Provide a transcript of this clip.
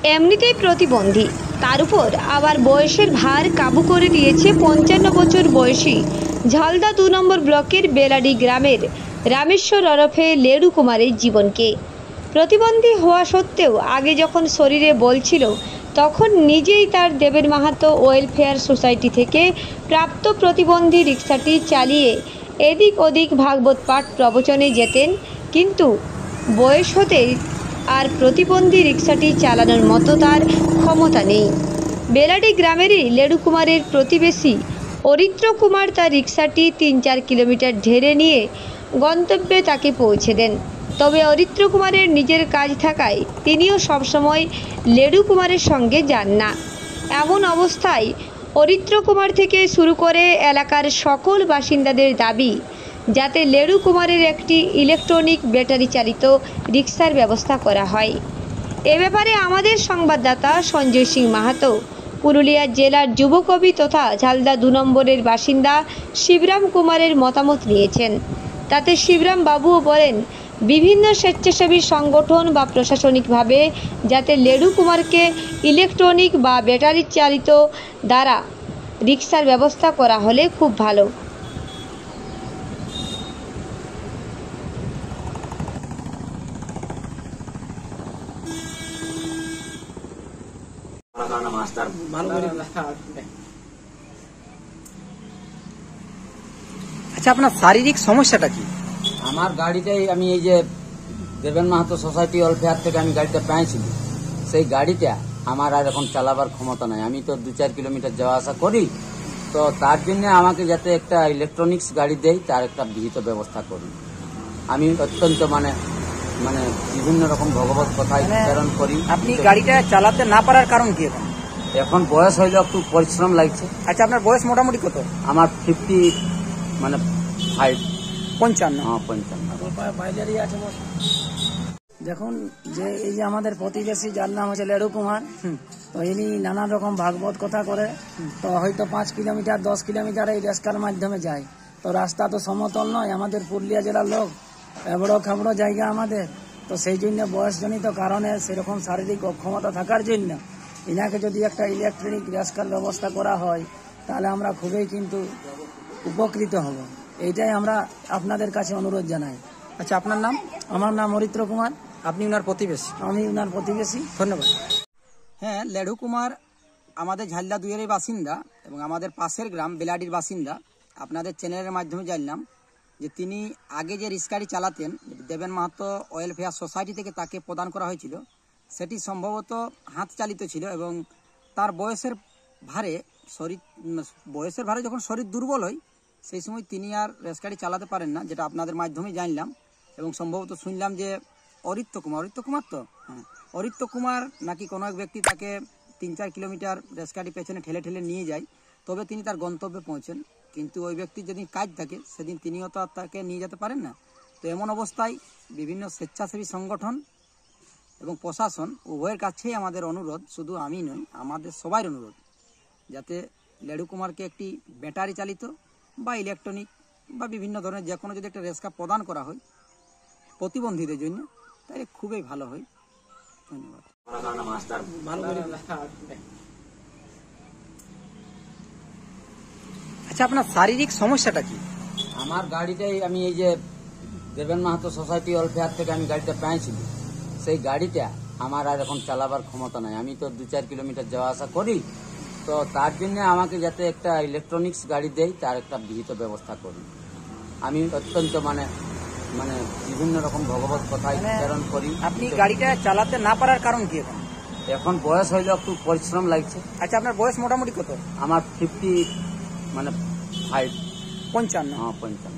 এমনিতেই প্রতিবন্ধী, তার উপর আবার বয়সের ভার কাবু করে দিয়েছে ৫৫ বছর বয়সী ঝালদা ২ নম্বর ব্লকের বেলাডি গ্রামের রামেশ্বর ওরফে লেডু কুমারের জীবনকে। প্রতিবন্ধী হওয়া সত্ত্বেও আগে যখন শরীরে বল ছিল তখন নিজেই তার দেবেন মাহাতো ওয়েলফেয়ার সোসাইটি থেকে প্রাপ্ত প্রতিবন্ধী রিক্সাটি চালিয়ে এদিক ওদিক ভাগবত পাঠ প্রবচনে যেতেন, কিন্তু বয়স হতেই আর প্রতিবন্ধী রিক্সাটি চালানোর মতো তার ক্ষমতা নেই। বেলাডি গ্রামেরই লেডু কুমারের প্রতিবেশী অরিত্র কুমার তার রিক্সাটি ৩-৪ কিলোমিটার ঢেলে নিয়ে গন্তব্যে তাকে পৌঁছে দেন। তবে অরিত্র কুমারের নিজের কাজ থাকায় তিনিও সবসময় লেডু কুমারের সঙ্গে যান না। এমন অবস্থায় অরিত্র কুমার থেকে শুরু করে এলাকার সকল বাসিন্দাদের দাবি যাতে লেডু কুমারের একটি ইলেকট্রনিক ব্যাটারি চালিত রিক্সার ব্যবস্থা করা হয়। এ ব্যাপারে আমাদের সংবাদদাতা সঞ্জয় সিং মাহাতো পুরুলিয়া জেলার যুবকবি তথা ঝালদা ২ নম্বরের বাসিন্দা শিবরাম কুমারের মতামত নিয়েছেন। তাতে শিবরাম বাবুও বলেন, বিভিন্ন স্বেচ্ছাসেবী সংগঠন বা প্রশাসনিকভাবে যাতে লেডু কুমারকে ইলেকট্রনিক বা ব্যাটারি চালিত দ্বারা রিক্সার ব্যবস্থা করা হলে খুব ভালো। আচ্ছা, আপনার শারীরিক সমস্যাটা কি? আমার গাড়িটাই আমি এই যে দেবেন মাহাতো সোসাইটি ওয়েলফেয়ার থেকে আমি গাড়িটা পেয়েছিল, সেই গাড়িটা আমার আর এখন চালাবার ক্ষমতা নাই। আমি তো ২-৪ কিলোমিটার যাওয়া আসা করি, তো তার জন্য আমাকে যাতে একটা ইলেকট্রনিক্স গাড়ি দেয় তার একটা বিহিত ব্যবস্থা করি। আমি অত্যন্ত মানে বিভিন্ন রকম ভগবত কথায় প্রেরণ করি। আপনি গাড়িটা চালাতে না পারার কারণ কি? এখন বয়স হইলে একটু পরিশ্রম লাগছে। আচ্ছা, আপনার বয়স মোটামুটি কত? আমার 55 55। হ্যাঁ, 55। দেখুন, যে এই যে আমাদের প্রতিবেশী যার নাম হচ্ছে লেডু কুমার, তো ইনি নানা রকম ভাগবত কথা করে, তো হয়তো 5 কিলোমিটার 10 কিলোমিটার এই রেস্কার মাধ্যমে যায়। তো রাস্তা তো সমতল নয়, আমাদের পুরুলিয়া জেলার লোক, এবড়ো খাবড়ো জায়গা আমাদের, তো সেই জন্য বয়সজনিত কারণে সেরকম শারীরিক অক্ষমতা থাকার জন্য ইনাকে যদি একটা ইলেকট্রনিক রেস্কার ব্যবস্থা করা হয় তাহলে আমরা খুবই কিন্তু উপকৃত হব। এইটাই আমরা আপনাদের কাছে অনুরোধ জানাই। আচ্ছা, আপনার নাম? আমার নাম অরিত্র কুমার। আপনি উনার প্রতিবেশী? আমি উনার প্রতিবেশী। ধন্যবাদ। হ্যাঁ, লেডু কুমার আমাদের ঝালদা ২-এর বাসিন্দা এবং আমাদের পাশের গ্রাম বেলাডির বাসিন্দা। আপনাদের চ্যানেলের মাধ্যমে জানলাম যে তিনি আগে যে রিক্সাটি চালাতেন দেবেন মাহাতো ওয়েলফেয়ার সোসাইটি থেকে তাকে প্রদান করা হয়েছিল, সেটি সম্ভবত হাত চালিত ছিল এবং তার বয়সের ভারে যখন শরীর দুর্বল হয় সেই সময় তিনি আর রেসগাড়ি চালাতে পারেন না, যেটা আপনাদের মাধ্যমে জানলাম। এবং সম্ভবত শুনলাম যে অরিত্র কুমার নাকি কোনো এক ব্যক্তি তাকে ৩-৪ কিলোমিটার রেসগাড়ি পেছনে ঠেলে ঠেলে নিয়ে যায়, তবে তিনি তার গন্তব্যে পৌঁছেন। কিন্তু ওই ব্যক্তির যেদিন কাজ থাকে সেদিন তিনিও তো তাকে নিয়ে যেতে পারেন না। তো এমন অবস্থায় বিভিন্ন স্বেচ্ছাসেবী সংগঠন এবং প্রশাসন উভয়ের কাছেই আমাদের অনুরোধ, শুধু আমি নই, আমাদের সবাই অনুরোধ, যাতে লেডু কুমারকে একটি ব্যাটারি চালিত বা ইলেকট্রনিক বা বিভিন্ন ধরনের যে কোনো যদি একটা রেস্কা প্রদান করা হয় প্রতিবন্ধীদের জন্য, তাই খুবই ভালো হয়। ধন্যবাদ। আচ্ছা, আপনার শারীরিক সমস্যাটা কি? আমার গাড়িটাই আমি এই যে দেবেন মাহাতো সোসাইটি ওয়েলফেয়ার থেকে আমি গাড়িটা পেয়েছিল, সেই গাড়িটা আমার আর এখন চালাবার ক্ষমতা নাই। আমি তো ২-৪ কিলোমিটার যাওয়া আসা করি, তো তার জন্য আমাকে যাতে একটা ইলেকট্রনিক্স গাড়ি দেয় তার একটা বিহিত ব্যবস্থা করি। আমি অত্যন্ত বিভিন্ন রকম ভগবত কথায় প্রেরণ করি। আপনি গাড়িটা চালাতে না পারার কারণ কি? এখন বয়স হইলে একটু পরিশ্রম লাগছে। আচ্ছা, আপনার বয়স মোটামুটি কত? আমার 55। পঞ্চান্ন। হ্যাঁ, 55।